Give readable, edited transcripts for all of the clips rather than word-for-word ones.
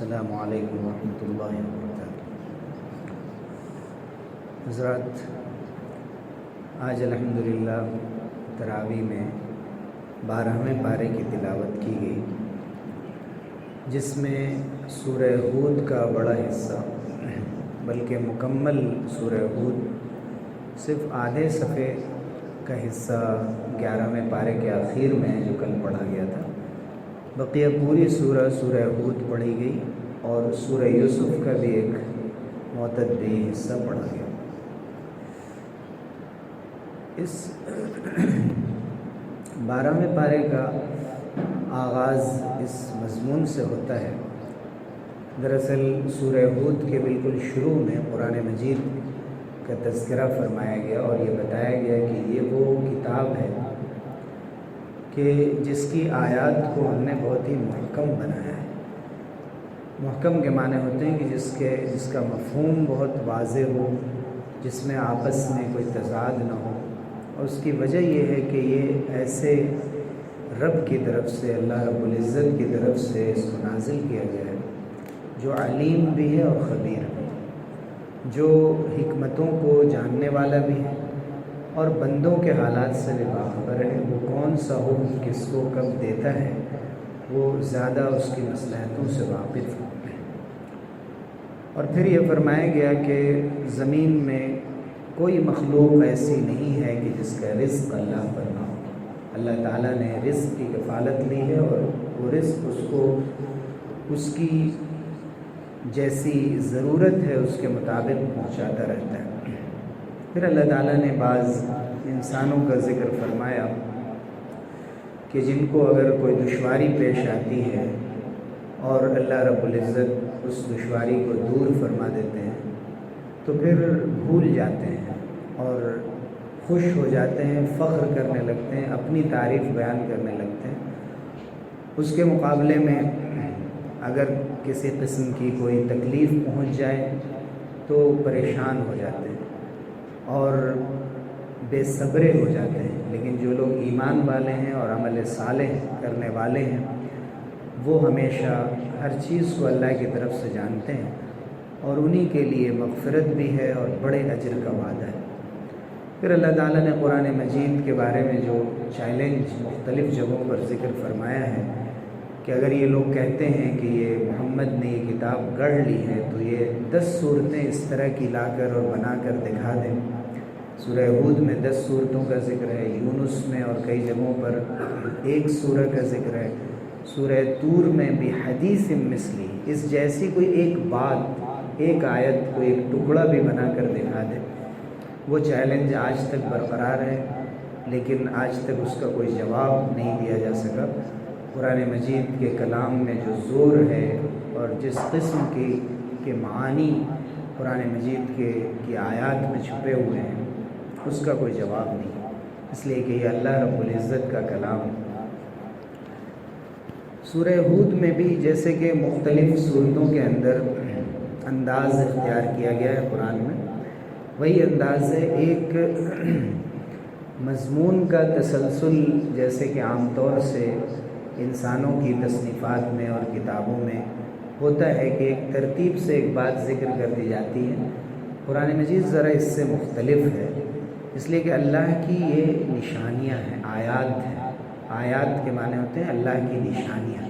السلام علیکم ورحمۃ اللہ وبرکاتہ۔ حضرات، آج الحمدللہ تراویح میں 12ویں پارے کی تلاوت کی گئی، جس میں سورہ ہود کا بڑا حصہ بلکہ مکمل سورہ ہود صرف آدھے صفحے کا حصہ 11ویں پارے کے آخر میں جو کل پڑھا گیا تھا، بقیہ پوری سورہ ہود پڑھی گئی اور سورہ یوسف کا بھی ایک معتدی حصہ پڑھا گیا۔ اس 12ویں پارے کا آغاز اس مضمون سے ہوتا ہے۔ دراصل سورہ ہود کے بالکل شروع میں قرآن مجید کا تذکرہ فرمایا گیا اور یہ بتایا گیا کہ یہ وہ کتاب ہے کہ جس کی آیات کو ہم نے بہت ہی محکم بنایا ہے۔ محکم کے معنی ہوتے ہیں کہ جس کا مفہوم بہت واضح ہو، جس میں آپس میں کوئی تضاد نہ ہو، اور اس کی وجہ یہ ہے کہ یہ ایسے رب کی طرف سے، اللہ رب العزت کی طرف سے اس کو نازل کیا گیا ہے جو علیم بھی ہے اور خبیر بھی، جو حکمتوں کو جاننے والا بھی ہے اور بندوں کے حالات سے بھی باخبر ہے۔ وہ کون سا حکم کس کو کب دیتا ہے، وہ زیادہ اس کی مصلحتوں سے واقف ہے۔ اور پھر یہ فرمایا گیا کہ زمین میں کوئی مخلوق ایسی نہیں ہے کہ جس کا رزق اللہ پر نہ ہو۔ اللہ تعالیٰ نے رزق کی کفالت لی ہے اور وہ رزق اس کو اس کی جیسی ضرورت ہے اس کے مطابق پہنچاتا رہتا ہے۔ پھر اللہ تعالیٰ نے بعض انسانوں کا ذکر فرمایا کہ جن کو اگر کوئی دشواری پیش آتی ہے اور اللہ رب العزت اس دشواری کو دور فرما دیتے ہیں تو پھر بھول جاتے ہیں اور خوش ہو جاتے ہیں، فخر کرنے لگتے ہیں، اپنی تعریف بیان کرنے لگتے ہیں۔ اس کے مقابلے میں اگر کسی قسم کی کوئی تکلیف پہنچ جائے تو پریشان ہو جاتے ہیں اور بے صبرے ہو جاتے ہیں۔ لیکن جو لوگ ایمان والے ہیں اور عمل صالح کرنے والے ہیں وہ ہمیشہ ہر چیز کو اللہ کی طرف سے جانتے ہیں اور انہی کے لیے مغفرت بھی ہے اور بڑے اجر کا وعدہ ہے۔ پھر اللہ تعالیٰ نے قرآن مجید کے بارے میں جو چیلنج مختلف جگہوں پر ذکر فرمایا ہے کہ اگر یہ لوگ کہتے ہیں کہ یہ محمد نے یہ کتاب گڑھ لی ہے تو یہ 10 صورتیں اس طرح کی لا کر اور بنا کر دکھا دیں۔ سورہ ہود میں 10 صورتوں کا ذکر ہے، یونس میں اور کئی جگہوں پر ایک سورہ کا ذکر ہے، سورہ طور میں بھی حدیث مثلی، اس جیسی کوئی ایک بات، ایک آیت کو ایک ٹکڑا بھی بنا کر دکھا دے۔ وہ چیلنج آج تک برقرار ہے لیکن آج تک اس کا کوئی جواب نہیں دیا جا سکا۔ قرآن مجید کے کلام میں جو زور ہے اور جس قسم کے معانی قرآن مجید کی آیات میں چھپے ہوئے ہیں اس کا کوئی جواب نہیں، اس لیے کہ یہ اللہ رب العزت کا کلام ہے۔ سورہ ہود میں بھی جیسے کہ مختلف صورتوں کے اندر انداز اختیار کیا گیا ہے قرآن میں، وہی انداز ہے ایک مضمون کا تسلسل، جیسے کہ عام طور سے انسانوں کی تصنیفات میں اور کتابوں میں ہوتا ہے کہ ایک ترتیب سے ایک بات ذکر کر دی جاتی ہے۔ قرآن مجید ذرا اس سے مختلف ہے، اس لیے کہ اللہ کی یہ نشانیاں ہیں، آیات ہیں۔ آیات کے معنی ہوتے ہیں اللہ کی نشانیاں،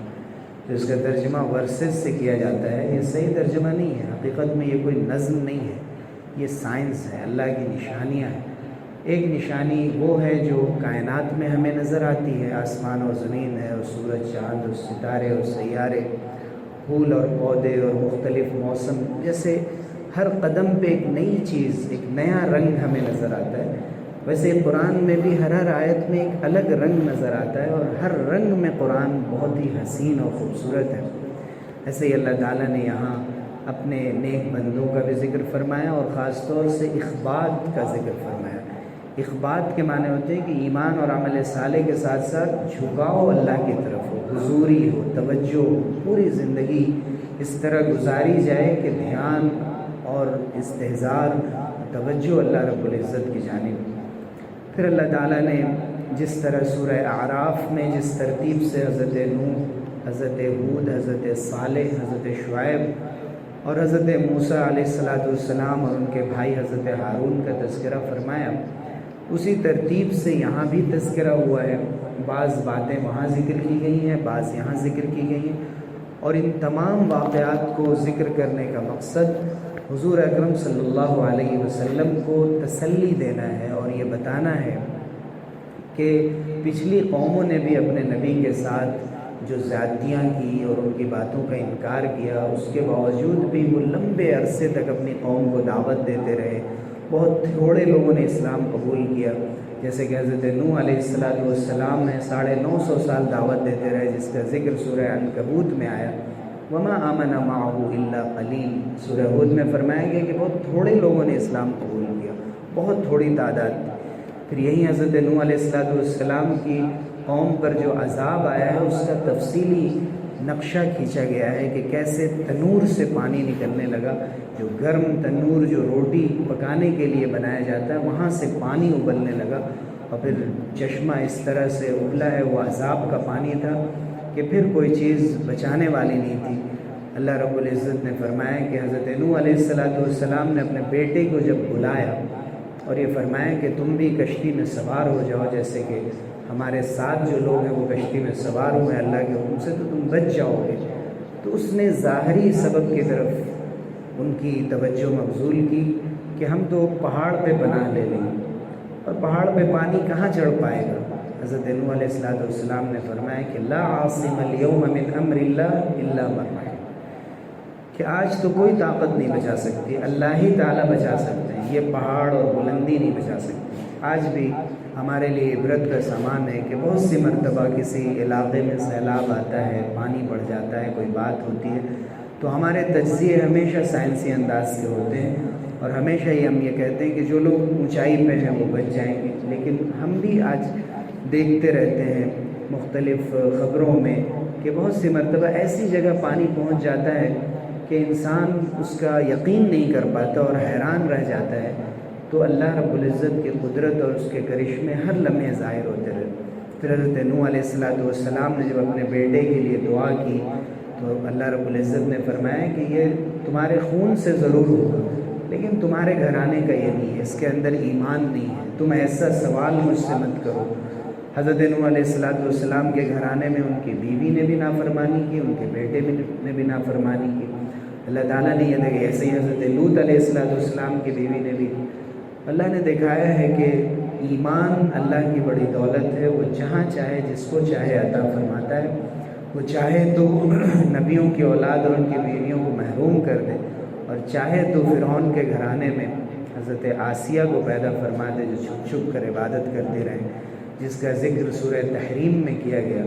تو اس کا ترجمہ ورسز سے کیا جاتا ہے۔ یہ صحیح ترجمہ نہیں ہے، حقیقت میں یہ کوئی نظم نہیں ہے، یہ سائنس ہے، اللہ کی نشانیاں ہیں۔ ایک نشانی وہ ہے جو کائنات میں ہمیں نظر آتی ہے، آسمان و زمین ہے اور سورج، چاند اور ستارے اور سیارے، پھول اور پودے اور مختلف موسم، جیسے ہر قدم پہ ایک نئی چیز، ایک نیا رنگ ہمیں نظر آتا ہے، ویسے قرآن میں بھی ہر آیت میں ایک الگ رنگ نظر آتا ہے اور ہر رنگ میں قرآن بہت ہی حسین اور خوبصورت ہے۔ ایسے ہی اللہ تعالیٰ نے یہاں اپنے نیک بندوں کا بھی ذکر فرمایا اور خاص طور سے اخبات کا ذکر فرمایا۔ اخبات کے معنی ہوتے ہیں کہ ایمان اور عمل صالح کے ساتھ ساتھ جھکاؤ اللہ کی طرف ہو، حضوری ہو، توجہ ہو، پوری زندگی اس طرح گزاری جائے کہ دھیان اور استحضار، توجہ اللہ رب العزت کی جانب۔ پھر اللہ تعالیٰ نے جس طرح سورہ اعراف میں جس ترتیب سے حضرت نوح حضرت ہود، حضرت صالح، حضرت شعیب اور حضرت موسیٰ علیہ السلام اور ان کے بھائی حضرت ہارون کا تذکرہ فرمایا، اسی ترتیب سے یہاں بھی تذکرہ ہوا ہے۔ بعض باتیں وہاں ذکر کی گئی ہیں، بعض یہاں ذکر کی گئی ہیں، اور ان تمام واقعات کو ذکر کرنے کا مقصد حضور اکرم صلی اللہ علیہ وسلم کو تسلی دینا ہے اور یہ بتانا ہے کہ پچھلی قوموں نے بھی اپنے نبی کے ساتھ جو زیادتیاں کی اور ان کی باتوں کا انکار کیا، اس کے باوجود بھی وہ لمبے عرصے تک اپنی قوم کو دعوت دیتے رہے۔ بہت تھوڑے لوگوں نے اسلام قبول کیا، جیسے کہ حضرت نوح علیہ السلام نے 950 سال دعوت دیتے رہے، جس کا ذکر سورہ عنکبوت میں آیا، وما آمن معه الا قلیل۔ سورہ ہود میں فرمایا گیا کہ بہت تھوڑے لوگوں نے اسلام قبول کیا، بہت تھوڑی تعداد تھی۔ پھر یہی حضرت نوح علیہ السلام کی قوم پر جو عذاب آیا ہے، اس کا تفصیلی نقشہ کھینچا گیا ہے کہ کیسے تنور سے پانی نکلنے لگا، جو گرم تنور جو روٹی پکانے کے لیے بنایا جاتا ہے، وہاں سے پانی ابلنے لگا، اور پھر چشمہ اس طرح سے ابلا ہے، وہ عذاب کا پانی تھا کہ پھر کوئی چیز بچانے والی نہیں تھی۔ اللہ رب العزت نے فرمایا کہ حضرت نوح علیہ السلام نے اپنے بیٹے کو جب بلایا اور یہ فرمایا کہ تم بھی کشتی میں سوار ہو جاؤ، جیسے کہ ہمارے ساتھ جو لوگ ہیں وہ کشتی میں سوار ہوئے ہیں اللہ کے حکم سے، تو تم بچ جاؤ گے، تو اس نے ظاہری سبب کی طرف ان کی توجہ مبذول کی کہ ہم تو پہاڑ پہ پناہ لے لیں، اور پہاڑ پہ پانی کہاں چڑھ پائے گا۔ حضرت نوح علیہ السلام نے فرمایا کہ لا عاصم اليوم من امر اللہ الا من رحم، کہ آج تو کوئی طاقت نہیں بچا سکتی، اللہ ہی تعالیٰ بچا سکتے ہیں، یہ پہاڑ اور بلندی نہیں بچا سکتی۔ آج بھی ہمارے لیے عبرت کا سامان ہے کہ بہت سی مرتبہ کسی علاقے میں سیلاب آتا ہے، پانی بڑھ جاتا ہے، کوئی بات ہوتی ہے، تو ہمارے تجزیے ہمیشہ سائنسی انداز سے ہوتے ہیں، اور ہمیشہ ہی ہم یہ کہتے ہیں کہ جو لوگ اونچائی پہ ہیں وہ بچ جائیں گے، لیکن ہم بھی آج دیکھتے رہتے ہیں مختلف خبروں میں کہ بہت سی مرتبہ ایسی جگہ پانی پہنچ جاتا ہے کہ انسان اس کا یقین نہیں کر پاتا اور حیران رہ جاتا ہے، تو اللہ رب العزت کی قدرت اور اس کے کرشمے ہر لمحے ظاہر ہوتے رہے۔ پھر حضرت نوح علیہ السلام نے جب اپنے بیٹے کے لیے دعا کی تو اللہ رب العزت نے فرمایا کہ یہ تمہارے خون سے ضرور ہوگا، لیکن تمہارے گھرانے کا یہ نہیں ہے، اس کے اندر ایمان نہیں ہے، تم ایسا سوال مجھ سے مت کرو۔ حضرت نوح علیہ السلام کے گھرانے میں ان کی بیوی نے بھی نافرمانی کی، ان کے بیٹے نے بھی نافرمانی کی۔ اللہ تعالیٰ نے یہ دیکھا، ایسے ہی حضرت لوط علیہ السلام کی بیوی نے بھی۔ اللہ نے دکھایا ہے کہ ایمان اللہ کی بڑی دولت ہے، وہ جہاں چاہے جس کو چاہے عطا فرماتا ہے، وہ چاہے تو نبیوں کی اولاد اور ان کی بیویوں کو محروم کر دے، اور چاہے تو فرعون کے گھرانے میں حضرت آسیہ کو پیدا فرما دے جو چھپ چھپ کر عبادت کرتے رہیں، جس کا ذکر سورہ تحریم میں کیا گیا۔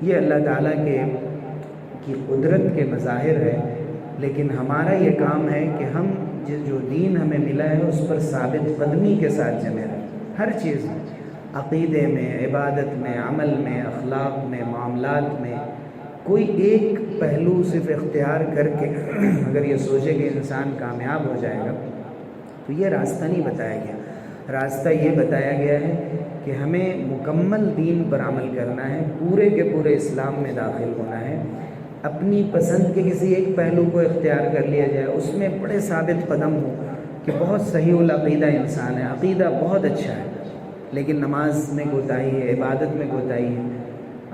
یہ اللہ تعالیٰ کی قدرت کے مظاہر ہے، لیکن ہمارا یہ کام ہے کہ ہم جو دین ہمیں ملا ہے اس پر ثابت قدمی کے ساتھ جمے رہیں، ہر چیز میں، عقیدے میں، عبادت میں، عمل میں، اخلاق میں، معاملات میں۔ کوئی ایک پہلو صرف اختیار کر کے اگر یہ سوچے کہ انسان کامیاب ہو جائے گا تو یہ راستہ نہیں بتایا گیا۔ راستہ یہ بتایا گیا ہے کہ ہمیں مکمل دین پر عمل کرنا ہے، پورے کے پورے اسلام میں داخل ہونا ہے۔ اپنی پسند کے کسی ایک پہلو کو اختیار کر لیا جائے، اس میں بڑے ثابت قدم ہو کہ بہت صحیح العقیدہ انسان ہے، عقیدہ بہت اچھا ہے، لیکن نماز میں کوتاہی ہے، عبادت میں کوتاہی ہے۔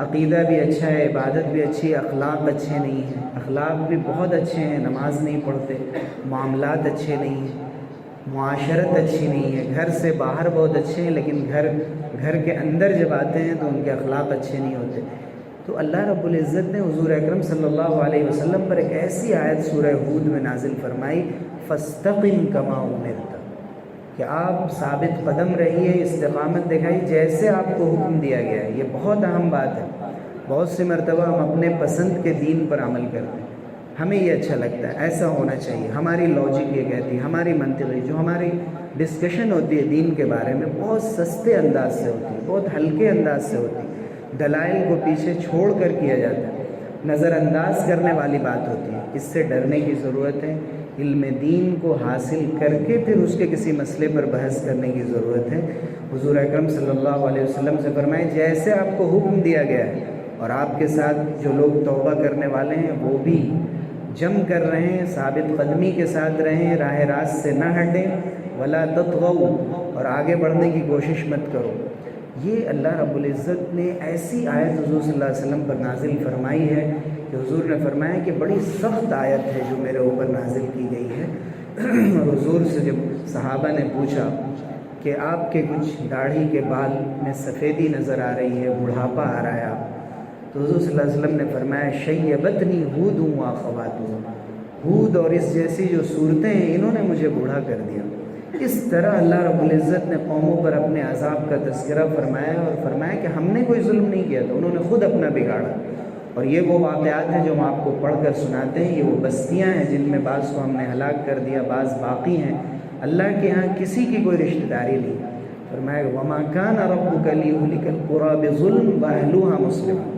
عقیدہ بھی اچھا ہے، عبادت بھی اچھی ہے، اخلاق اچھے نہیں ہیں، اخلاق بھی بہت اچھے ہیں، نماز نہیں پڑھتے، معاملات اچھے نہیں ہیں، معاشرت اچھی نہیں ہے، گھر سے باہر بہت اچھے ہیں، لیکن گھر کے اندر جب آتے ہیں تو ان کے اخلاق اچھے نہیں ہوتے۔ تو اللہ رب العزت نے حضور اکرم صلی اللہ علیہ وسلم پر ایک ایسی آیت سورہ ہود میں نازل فرمائی، فاستقم کما امرت، کہ آپ ثابت قدم رہیے، استقامت دکھائیے جیسے آپ کو حکم دیا گیا ہے۔ یہ بہت اہم بات ہے۔ بہت سی مرتبہ ہم اپنے پسند کے دین پر عمل کرتے ہیں، ہمیں یہ اچھا لگتا ہے، ایسا ہونا چاہیے، ہماری لاجک یہ کہتی ہے، ہماری منطقی جو ہماری ڈسکشن ہوتی ہے دین کے بارے میں بہت سستے انداز سے ہوتی ہے، بہت ہلکے انداز سے ہوتی ہے، دلائل کو پیچھے چھوڑ کر کیا جاتا ہے، نظر انداز کرنے والی بات ہوتی ہے۔ اس سے ڈرنے کی ضرورت ہے، علم دین کو حاصل کر کے پھر اس کے کسی مسئلے پر بحث کرنے کی ضرورت ہے۔ حضور اکرم صلی اللہ علیہ وسلم سے فرمائے جیسے آپ کو حکم دیا گیا ہے اور آپ کے ساتھ جو لوگ توبہ کرنے والے ہیں وہ بھی جم کر رہیں، ثابت قدمی کے ساتھ رہیں، راہ راست سے نہ ہٹیں، ولا تطغوا، اور آگے بڑھنے کی کوشش مت کرو۔ یہ اللہ رب العزت نے ایسی آیت حضور صلی اللہ علیہ وسلم پر نازل فرمائی ہے کہ حضور نے فرمایا کہ بڑی سخت آیت ہے جو میرے اوپر نازل کی گئی ہے۔ اور حضور سے جب صحابہ نے پوچھا کہ آپ کے کچھ داڑھی کے بال میں سفیدی نظر آ رہی ہے، بڑھاپا آ رہا ہے آپ، تو حضور صلی اللہ علیہ وسلم نے فرمایا شیبتنی ہود و اخواتہ، ہود اور اس جیسی جو صورتیں ہیں انہوں نے مجھے بوڑھا کر دیا۔ اس طرح اللہ رب العزت نے قوموں پر اپنے عذاب کا تذکرہ فرمایا اور فرمایا کہ ہم نے کوئی ظلم نہیں کیا تھا، انہوں نے خود اپنا بگاڑا۔ اور یہ وہ واقعات ہیں جو ہم آپ کو پڑھ کر سناتے ہیں، یہ وہ بستیاں ہیں جن میں بعض کو ہم نے ہلاک کر دیا، بعض باقی ہیں۔ اللہ کے ہاں کسی کی کوئی رشتہ داری نہیں۔ فرمایا وَمَا كَانَ رَبُّكَ لِيُهْلِكَ الْقُرَىٰ بِظُلْمٍ وَأَهْلُهَا مُصْلِحُونَ،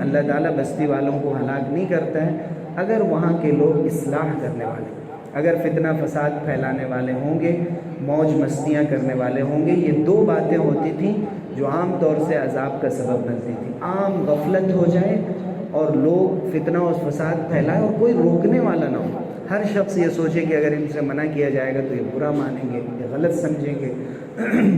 اللہ تعالیٰ بستی والوں کو ہلاک نہیں کرتا ہے اگر وہاں کے لوگ اصلاح کرنے والے، اگر فتنہ فساد پھیلانے والے ہوں گے، موج مستیاں کرنے والے ہوں گے۔ یہ دو باتیں ہوتی تھیں جو عام طور سے عذاب کا سبب بنتی تھی، عام غفلت ہو جائے اور لوگ فتنہ و فساد پھیلائے اور کوئی روکنے والا نہ ہو۔ ہر شخص یہ سوچے کہ اگر ان سے منع کیا جائے گا تو یہ برا مانیں گے، یہ غلط سمجھیں گے۔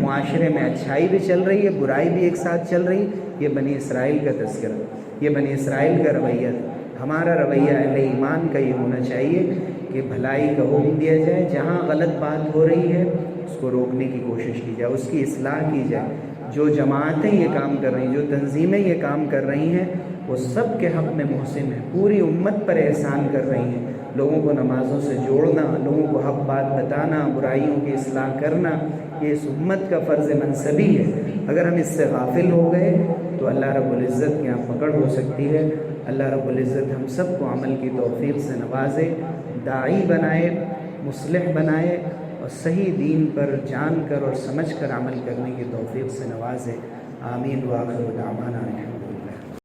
معاشرے میں اچھائی بھی چل رہی ہے، برائی بھی ایک ساتھ چل رہی۔ یہ بنی اسرائیل کا تذکرہ، یہ بنی اسرائیل کا رویہ تھا۔ ہمارا رویہ اہل ایمان کا یہ ہونا چاہیے کہ بھلائی کا حکم دیا جائے، جہاں غلط بات ہو رہی ہے اس کو روکنے کی کوشش کی جائے، اس کی اصلاح کی جائے۔ جو جماعتیں یہ کام کر رہی ہیں، جو تنظیمیں یہ کام کر رہی ہیں، وہ سب کے حق میں محسن ہیں، پوری امت پر احسان کر رہی ہیں۔ لوگوں کو نمازوں سے جوڑنا، لوگوں کو حق بات بتانا، برائیوں کی اصلاح کرنا، یہ اس امت کا فرض منصبی ہے۔ اگر ہم اس سے غافل ہو گئے تو اللہ رب العزت کے یہاں پکڑ ہو سکتی ہے۔ اللہ رب العزت ہم سب کو عمل کی توفیق سے نوازے، داعی بنائے، مصلح بنائے، اور صحیح دین پر جان کر اور سمجھ کر عمل کرنے کی توفیق سے نوازے۔ آمین وآخر دعوانا الحمدللہ۔